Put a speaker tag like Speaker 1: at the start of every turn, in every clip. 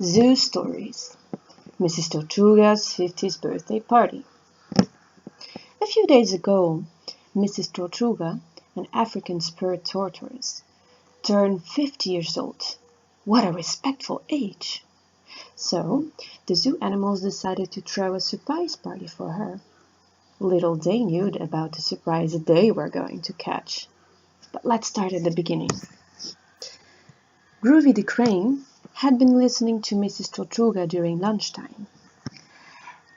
Speaker 1: Zoo Stories Mrs Tortuga's 50th birthday party. A few days ago, Mrs Tortuga, an African spur tortoise, turned 50 years old. What a respectful age! So, the zoo animals decided to throw a surprise party for her. Little they knew about the surprise they were going to catch. But let's start at the beginning. Groovy the crane had been listening to Mrs Tortuga during lunchtime,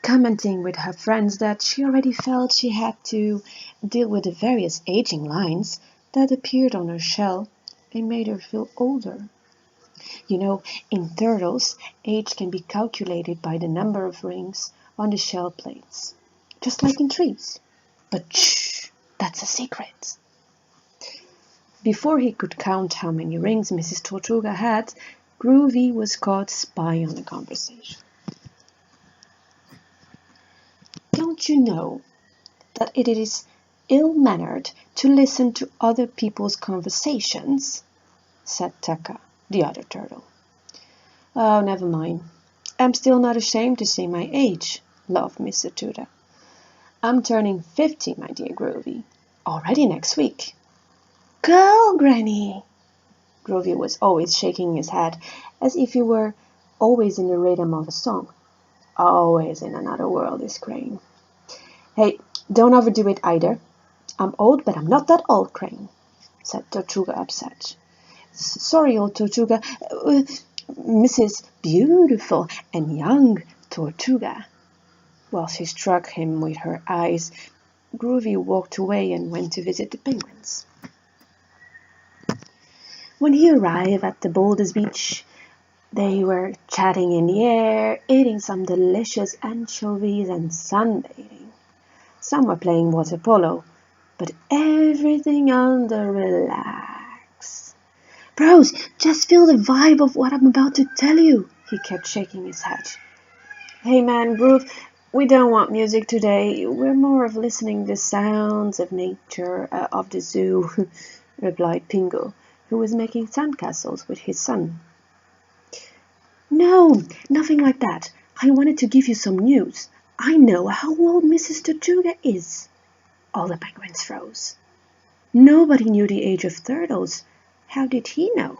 Speaker 1: commenting with her friends that she already felt she had to deal with the various aging lines that appeared on her shell and made her feel older. You know, in turtles, age can be calculated by the number of rings on the shell plates, just like in trees. But shh, that's a secret. Before he could count how many rings Mrs Tortuga had, Groovy was caught spying on the conversation. Don't you know that it is ill-mannered to listen to other people's conversations? Said Tucka, the other turtle. Oh, never mind. I'm still not ashamed to say my age, laughed Miss Tortuga. I'm turning 50, my dear Groovy, already next week. Go, Granny! Groovy was always shaking his head as if he were always in the rhythm of a song. Always in another world, this crane. Hey, don't overdo it either. I'm old, but I'm not that old, Crane, said Tortuga, upset. Sorry, old Tortuga. Mrs. Beautiful and Young Tortuga. While she struck him with her eyes, Groovy walked away and went to visit the penguins. When he arrived at the Boulders Beach, they were chatting in the air, eating some delicious anchovies and sunbathing. Some were playing water polo, but everything under relax. Bros, just feel the vibe of what I'm about to tell you, he kept shaking his head. Hey man, Groove, we don't want music today. We're more of listening to the sounds of nature, of the zoo, replied Pingo, who was making sandcastles with his son. No, nothing like that. I wanted to give you some news. I know how old Mrs. Tortuga is. All the penguins froze. Nobody knew the age of turtles. How did he know?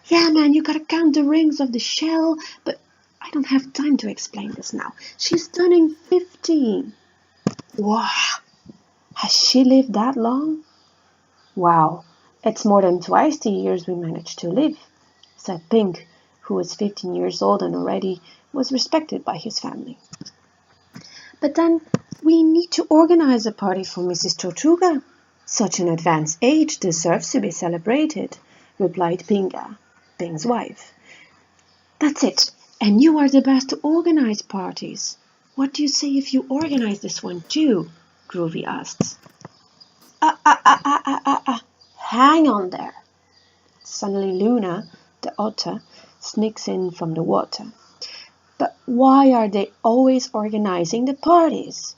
Speaker 1: Yeah, man, you gotta count the rings of the shell, but I don't have time to explain this now. She's turning 50. Wow, has she lived that long? Wow, it's more than twice the years we managed to live, said Pink, who was 15 years old and already was respected by his family. But then we need to organize a party for Mrs. Tortuga. Such an advanced age deserves to be celebrated, replied Pinga, Pink's wife. That's it, and you are the best to organize parties. What do you say if you organize this one too? Groovy asked. Hang on there. Suddenly Luna, the otter, sneaks in from the water. But why are they always organizing the parties?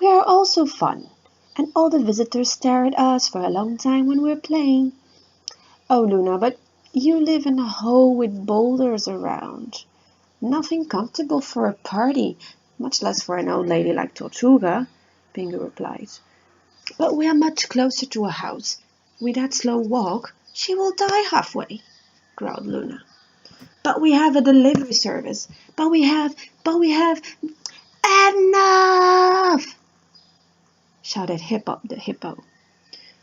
Speaker 1: We are also fun, and all the visitors stare at us for a long time when we're playing. Oh, Luna, but you live in a hole with boulders around. Nothing comfortable for a party, much less for an old lady like Tortuga, Pingu replied. But we are much closer to a house. With that slow walk, she will die halfway, growled Luna. But we have a delivery service. But we have enough! Shouted Hip Hop the hippo.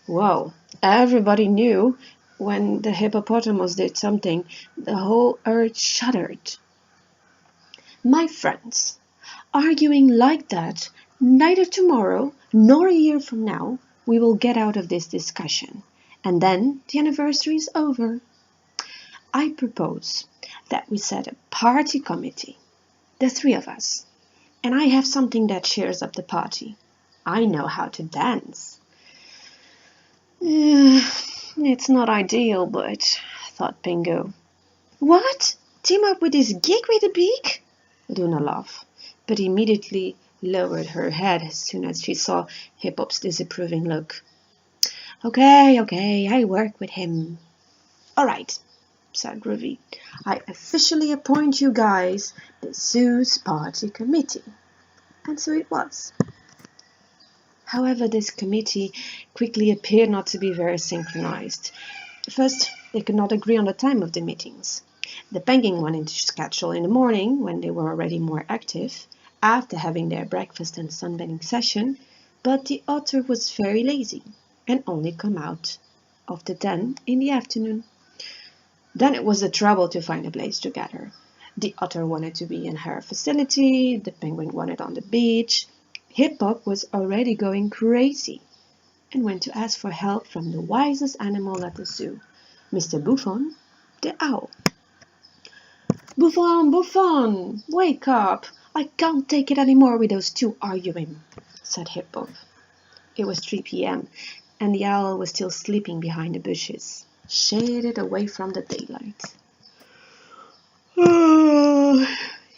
Speaker 1: Whoa, everybody knew when the hippopotamus did something, the whole earth shuddered. My friends, arguing like that, neither tomorrow nor a year from now, we will get out of this discussion. And then the anniversary is over. I propose that we set a party committee, the three of us, and I have something that cheers up the party. I know how to dance. It's not ideal, but, thought Pingo. What? Team up with this geek with a beak? Luna laughed, but immediately lowered her head as soon as she saw Hip Hop's disapproving look. Okay, I work with him. All right, said Groovy. "I officially appoint you guys the zoo's party committee." And so it was. However, this committee quickly appeared not to be very synchronized. First, they could not agree on the time of the meetings. The penguin wanted to schedule in the morning, when they were already more active, after having their breakfast and sunbathing session, but the otter was very lazy and only come out of the den in the afternoon. Then it was a trouble to find a place to gather. The otter wanted to be in her facility, the penguin wanted on the beach. Hip-Hop was already going crazy and went to ask for help from the wisest animal at the zoo, Mr. Buffon, the owl. "Buffon, Buffon, wake up! I can't take it any more with those two arguing," said Hip-Hop. It was 3 p.m. and the owl was still sleeping behind the bushes, shaded away from the daylight.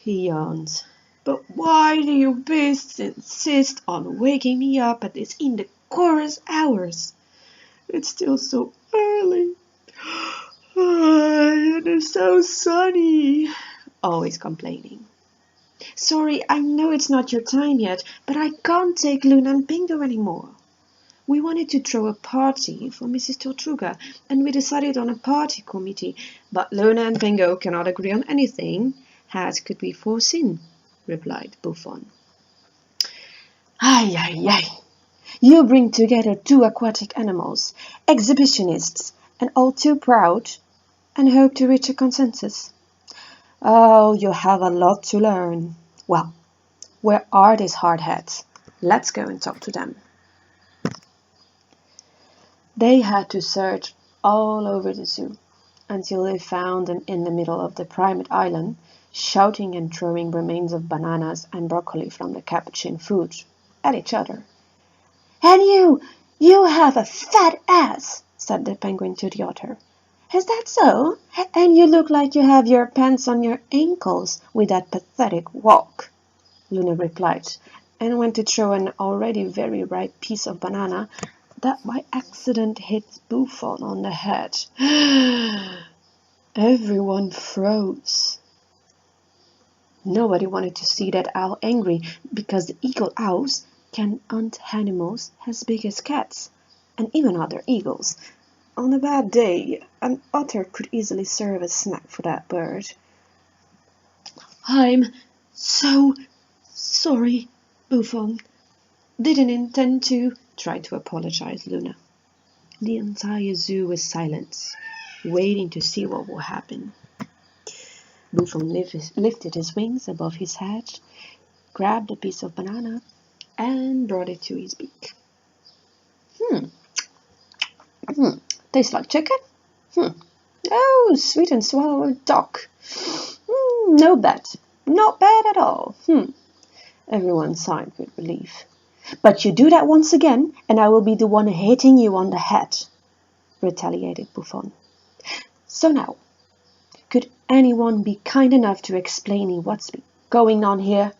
Speaker 1: He yawned. "But why do you beasts insist on waking me up at these indecorous hours? It's still so early. And it's so sunny." Always complaining. "Sorry, I know it's not your time yet, but I can't take Luna and Bingo anymore. We wanted to throw a party for Mrs. Tortuga, and we decided on a party committee, but Luna and Bingo cannot agree on anything, as could be foreseen," replied Buffon. "Ay, ay, ay! You bring together two aquatic animals, exhibitionists, and all too proud, and hope to reach a consensus. Oh, you have a lot to learn. Well, where are these hardheads? Let's go and talk to them." They had to search all over the zoo until they found them in the middle of the primate island, shouting and throwing remains of bananas and broccoli from the capuchin food at each other. "And you have a fat ass," said the penguin to the otter. "Is that so? And you look like you have your pants on your ankles with that pathetic walk," Luna replied, and went to throw an already very ripe piece of banana that by accident hit Buffon on the head. Everyone froze. Nobody wanted to see that owl angry, because the eagle owls can hunt animals as big as cats, and even other eagles. On a bad day, an otter could easily serve as snack for that bird. "I'm so sorry, Buffon. Didn't intend to," tried to apologize Luna. The entire zoo was silent, waiting to see what would happen. Buffon lifted his wings above his head, grabbed a piece of banana, and brought it to his beak. Tastes like chicken? Oh, sweet and sour duck. No bad. Not bad at all. Everyone sighed with relief. "But you do that once again, and I will be the one hitting you on the head," retaliated Buffon. "So now, could anyone be kind enough to explain me what's going on here?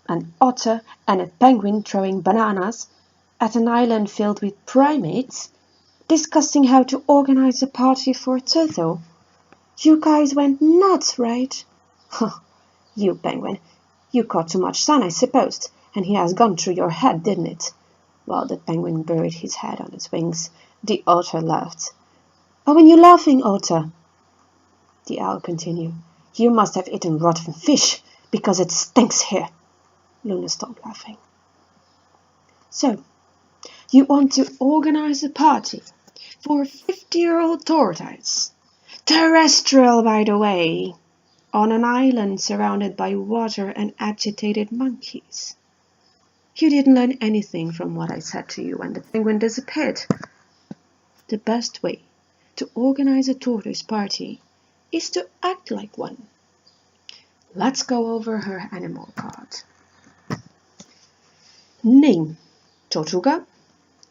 Speaker 1: An otter and a penguin throwing bananas at an island filled with primates, discussing how to organize a party for a turtle. You guys went nuts, right?" "You penguin, you caught too much sun, I suppose, and he has gone through your head, didn't it?" While the penguin buried his head on his wings, the otter laughed. "Oh, and you're laughing, otter," the owl continued. "You must have eaten rotten fish, because it stinks here." Luna stopped laughing. "So, you want to organize a party for a 50-year-old tortoise, terrestrial by the way, on an island surrounded by water and agitated monkeys? You didn't learn anything from what I said to you when the penguin disappeared. The best way to organize a tortoise party is to act like one. Let's go over her animal card. Name: Tortuga.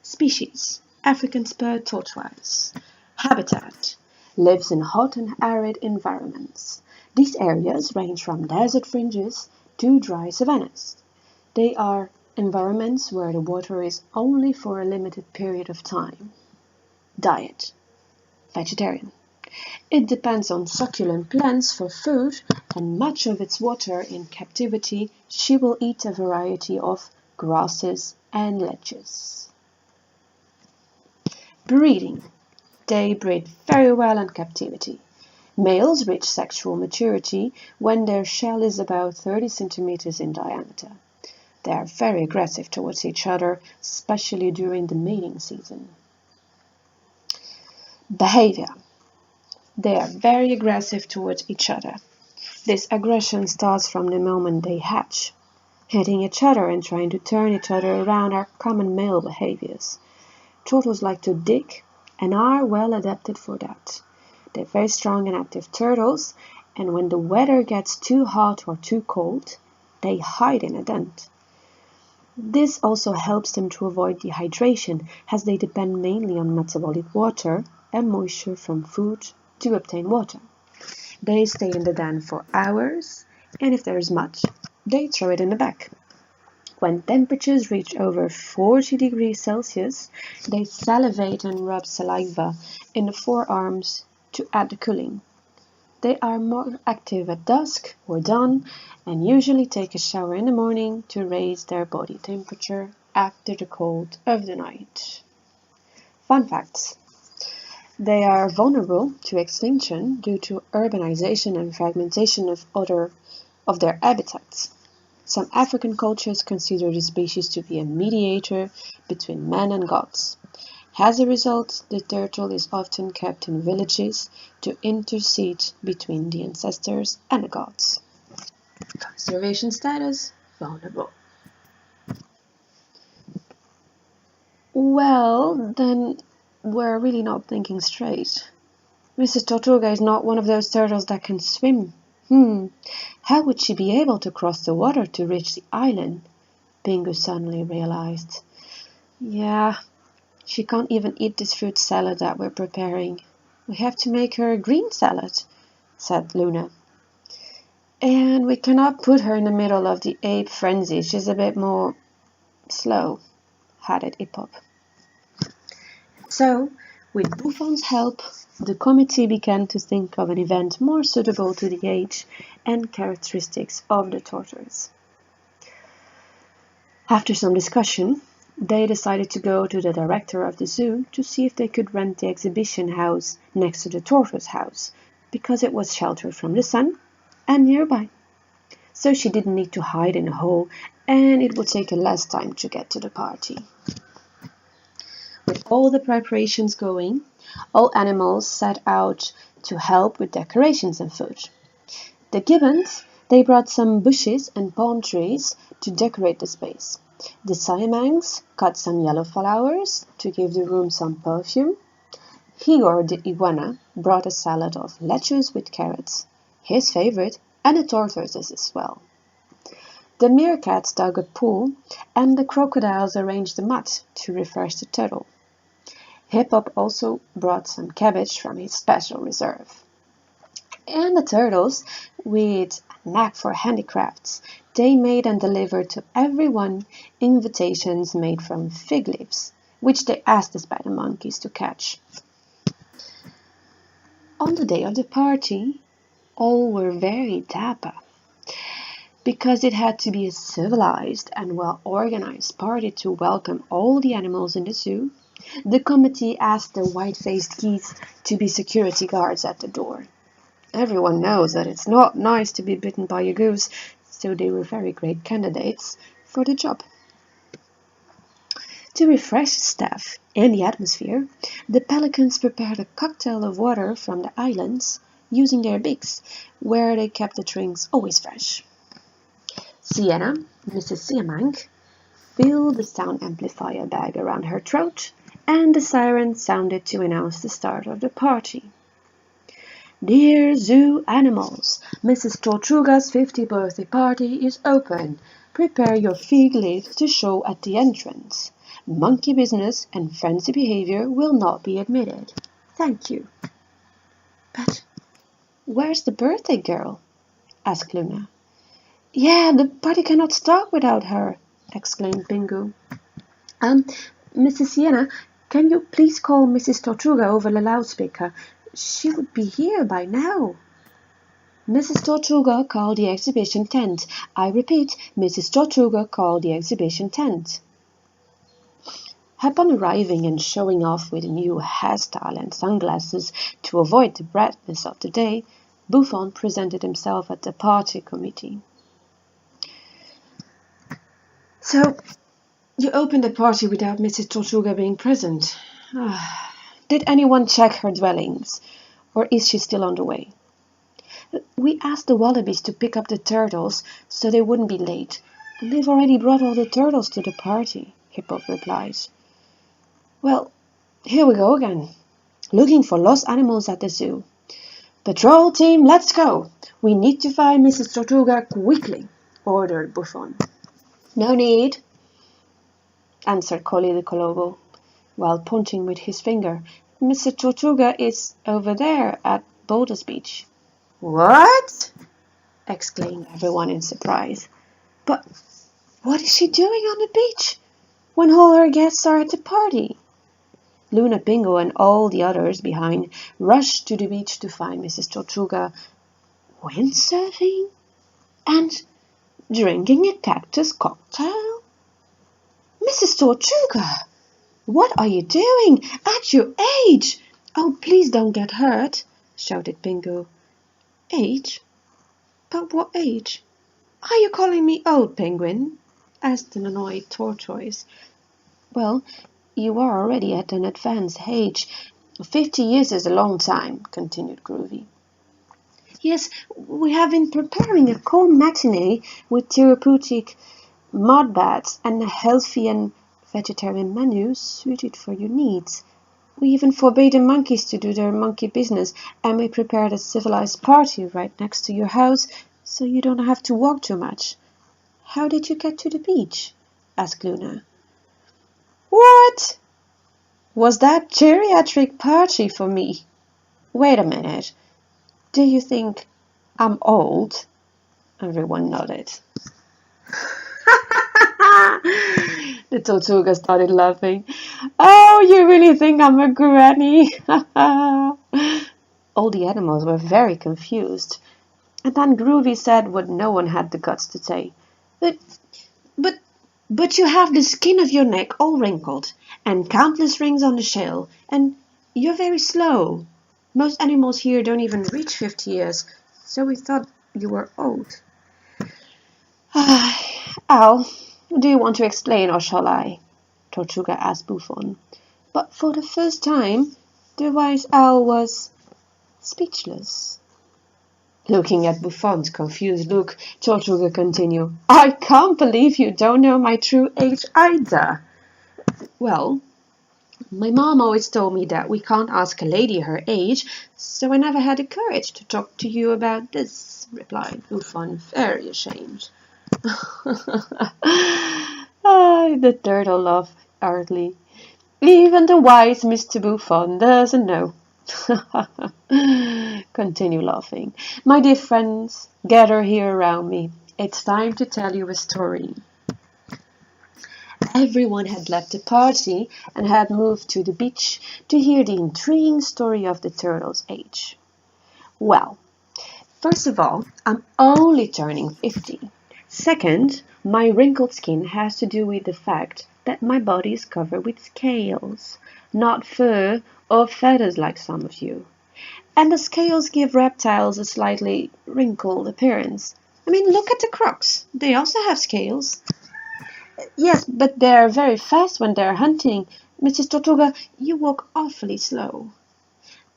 Speaker 1: Species: African spurred tortoise. Habitat: lives in hot and arid environments. These areas range from desert fringes to dry savannas. They are environments where the water is only for a limited period of time. Diet: vegetarian. It depends on succulent plants for food, and much of its water in captivity she will eat a variety of grasses and ledges. Breeding. They breed very well in captivity. Males reach sexual maturity when their shell is about 30 centimeters in diameter. They are very aggressive towards each other, especially during the mating season. Behavior. They are very aggressive towards each other. This aggression starts from the moment they hatch. Hitting each other and trying to turn each other around are common male behaviors. Turtles like to dig and are well adapted for that. They're very strong and active turtles, and when the weather gets too hot or too cold, they hide in a den. This also helps them to avoid dehydration, as they depend mainly on metabolic water and moisture from food to obtain water. They stay in the den for hours, and if there is mud, they throw it in the bag. When temperatures reach over 40 degrees Celsius, they salivate and rub saliva in the forearms to add the cooling. They are more active at dusk or dawn and usually take a shower in the morning to raise their body temperature after the cold of the night. Fun facts. They are vulnerable to extinction due to urbanization and fragmentation of their habitats. Some African cultures consider the species to be a mediator between man and gods. As a result, the turtle is often kept in villages to intercede between the ancestors and the gods. Conservation status: vulnerable. Well, then we're really not thinking straight. Mrs. Tortuga is not one of those turtles that can swim. How would she be able to cross the water to reach the island? Bingo suddenly realized. Yeah, she can't even eat this fruit salad that we're preparing. We have to make her a green salad, said Luna. And we cannot put her in the middle of the ape frenzy. She's a bit more slow, added Hip-Hop. So, with Buffon's help, the committee began to think of an event more suitable to the age and characteristics of the tortoise. After some discussion, they decided to go to the director of the zoo to see if they could rent the exhibition house next to the tortoise house, because it was sheltered from the sun and nearby. So she didn't need to hide in a hole, and it would take her less time to get to the party. With all the preparations going, all animals set out to help with decorations and food. The gibbons, they brought some bushes and palm trees to decorate the space. The siamangs cut some yellow flowers to give the room some perfume. Igor the iguana brought a salad of lettuce with carrots, his favorite, and the tortoises as well. The meerkats dug a pool, and the crocodiles arranged the mud to refresh the turtle. Hip-Hop also brought some cabbage from his special reserve. And the turtles, with a knack for handicrafts, they made and delivered to everyone invitations made from fig leaves, which they asked the spider monkeys to catch. On the day of the party, all were very dapper, because it had to be a civilized and well-organized party to welcome all the animals in the zoo. The committee asked the white-faced geese to be security guards at the door. Everyone knows that it's not nice to be bitten by a goose, so they were very great candidates for the job. To refresh the staff and the atmosphere, the pelicans prepared a cocktail of water from the islands using their beaks, where they kept the drinks always fresh. Sienna, Mrs. Siamang, filled the sound amplifier bag around her throat, and the siren sounded to announce the start of the party. Dear zoo animals, Mrs. Tortuga's 50th birthday party is open. Prepare your fig leaves to show at the entrance. Monkey business and frenzy behavior will not be admitted. Thank you. But where's the birthday girl? Asked Luna. Yeah, the party cannot start without her, exclaimed Bingo. Mrs. Sienna, can you please call Mrs. Tortuga over the loudspeaker? She would be here by now. Mrs. Tortuga called the exhibition tent. I repeat, Mrs. Tortuga called the exhibition tent. Upon arriving and showing off with a new hairstyle and sunglasses to avoid the brightness of the day, Buffon presented himself at the party committee. So, you opened the party without Mrs. Tortuga being present. Did anyone check her dwellings, or is she still on the way? We asked the wallabies to pick up the turtles so they wouldn't be late, and they've already brought all the turtles to the party, Hippo replies. Well, here we go again, looking for lost animals at the zoo. Patrol team, let's go! We need to find Mrs. Tortuga quickly, ordered Buffon. No need, answered Collie the Collobo, while pointing with his finger. Mrs. Tortuga is over there at Boulders Beach. What? Exclaimed everyone in surprise. But what is she doing on the beach when all her guests are at the party? Luna Bingo and all the others behind rushed to the beach to find Mrs. Tortuga windsurfing and drinking a cactus cocktail. Mrs. Tortuga, what are you doing at your age? Oh, please don't get hurt, shouted Bingo. Age? But what age? Are you calling me old, Penguin? Asked an annoyed tortoise. Well, you are already at an advanced age. 50 years is a long time, continued Groovy. Yes, we have been preparing a cold matinee with therapeutic mud baths and a healthy and vegetarian menu suited for your needs. We even forbade the monkeys to do their monkey business, and we prepared a civilized party right next to your house, so you don't have to walk too much. How did you get to the beach? Asked Luna. What? Was that geriatric party for me? Wait a minute. Do you think I'm old? Everyone nodded. The Tortuga started laughing. Oh, you really think I'm a granny? All the animals were very confused. And then Groovy said what no one had the guts to say. But you have the skin of your neck all wrinkled, and countless rings on the shell, and you're very slow. Most animals here don't even reach 50 years, so we thought you were old. Al, do you want to explain, or shall I? Tortuga asked Buffon. But for the first time, the wise owl was speechless. Looking at Buffon's confused look, Tortuga continued, I can't believe you don't know my true age either. Well, my mom always told me that we can't ask a lady her age, so I never had the courage to talk to you about this, replied Buffon, very ashamed. The turtle laughed heartily. Even the wise Mr. Buffon doesn't know. Continue laughing. My dear friends, gather here around me. It's time to tell you a story. Everyone had left the party and had moved to the beach to hear the intriguing story of the turtle's age. Well, first of all, I'm only turning 50. Second, my wrinkled skin has to do with the fact that my body is covered with scales, not fur or feathers like some of you. And the scales give reptiles a slightly wrinkled appearance. I mean, look at the crocs. They also have scales. Yes, but they're very fast when they're hunting. Mrs. Tortuga, you walk awfully slow.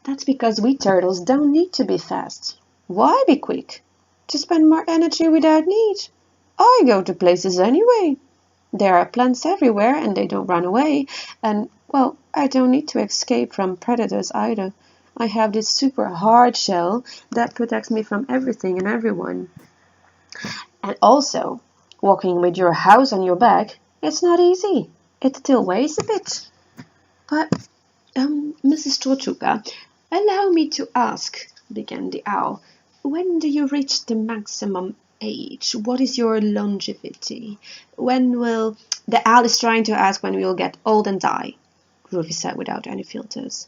Speaker 1: That's because we turtles don't need to be fast. Why be quick? To spend more energy without need. I go to places anyway. There are plants everywhere and they don't run away. And, well, I don't need to escape from predators either. I have this super hard shell that protects me from everything and everyone. And also, walking with your house on your back, it's not easy. It still weighs a bit. But, Mrs. Tortuga, allow me to ask, began the owl, when do you reach the maximum age? What is your longevity? When will... The owl is trying to ask when we will get old and die, Groovy said without any filters.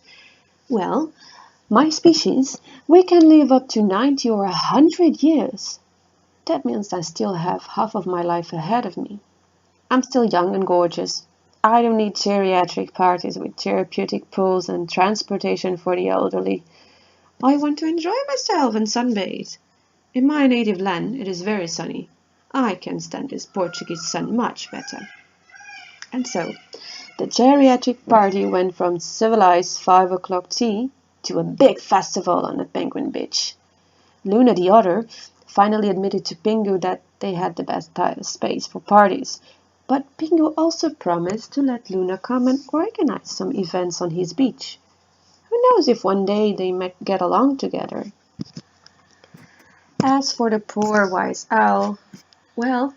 Speaker 1: Well, My species, we can live up to 90 or 100 years. That means I still have half of my life ahead of me. I'm still young and gorgeous. I don't need geriatric parties with therapeutic pools and transportation for the elderly. I want to enjoy myself and sunbathe. In my native land it is very sunny. I can stand this Portuguese sun much better. And so, the geriatric party went from civilized 5 o'clock tea to a big festival on the Penguin Beach. Luna the otter finally admitted to Pingu that they had the best space for parties, but Pingu also promised to let Luna come and organize some events on his beach. Who knows if one day they might get along together. As for the poor wise owl, well,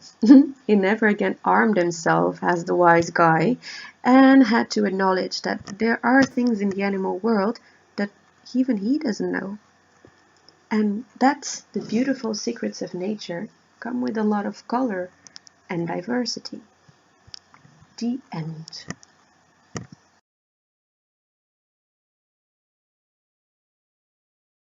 Speaker 1: he never again armed himself as the wise guy and had to acknowledge that there are things in the animal world that even he doesn't know. And that's the beautiful secrets of nature come with a lot of color and diversity. The end.